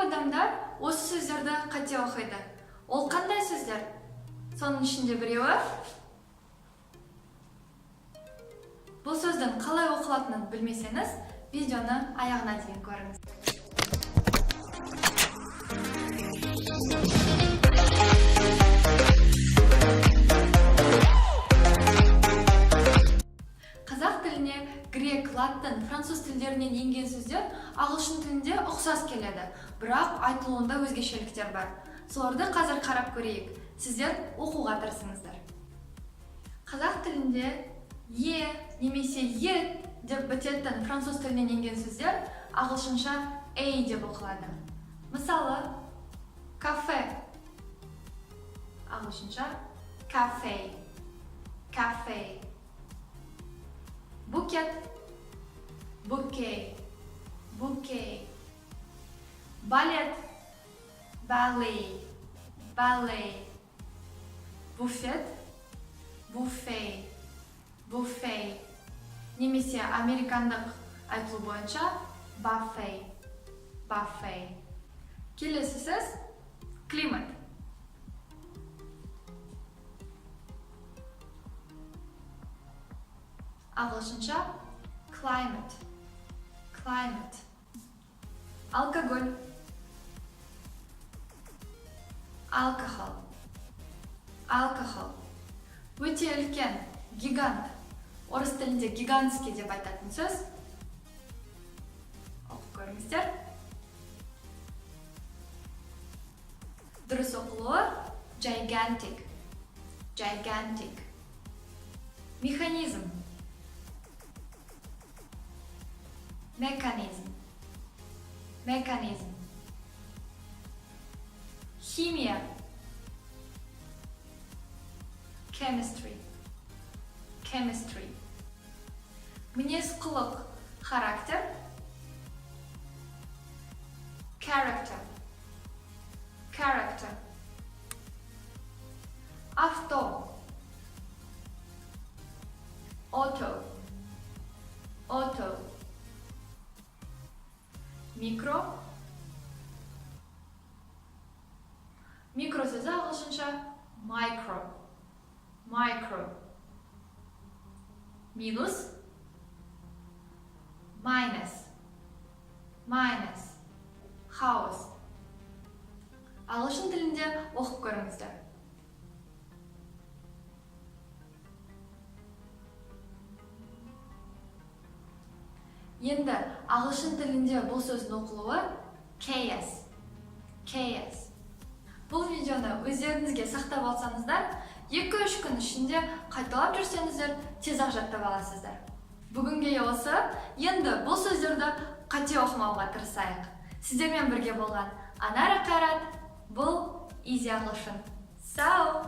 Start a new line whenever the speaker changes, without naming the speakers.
адамдар осы сөздерді қате оқиды. Ол қандай сөздер? Соның ішінде біреуі. Бұл сөздің қалай оқылатынын білмесеңіз, видеоны аяғына дейін көріңіз. Қазақ тіліне грек, латын, француз тілдерінен енген сөздер ағылшын тілінде ұқсас келеді, бірақ айтылуында өзгешеліктер бар. Соларды қазір қарап көрейік. Сіздер оқуға тырысыңыздар. Қазақ тілінде е немесе ет деп бітетін француз тілінен енген сөздер ағылшынша эй деп оқылады. Мысалы, кафе ағылшынша кафе, кафе. Букет, букей, букей. Балет, балет, балет. Буфет, буфей, буфей. Немесе американдық айтылу бойынша бафей, бафей. Келесі сөз климат. Ағылшынша climate, climate. Алкоголь, alcohol, alcohol. Өте үлкен, гигант. Орыс тілінде гигантский деп айтатын сөз. Оқып көріңіздер. Дұрыс оқылуы gigantic, gigantic. Механизм, механизм, механизм. Химия, chemistry, chemistry. Мінез-құлық, характер, character, character. Авто, auto, auto. Микро, микро сөзі ағылшынша micro, micro. Минус, minus, minus. Хаос. Ағылшын тілінде оқып көріңіздер. Енді ағылшын тілінде бұл сөздің оқылуы chaos, chaos. Бұл видеоны өздеріңізге сақтап алсаңыздар, 2-3 күн ішінде қайталап жүрсеңіздер, тез-ақ жаттап аласыздар. Бүгінге осы. Енді бұл сөздерді қате оқымауға тырысайық. Сіздермен бірге болған Анара Қайрат. Бұл Easy ағылшын. Сау!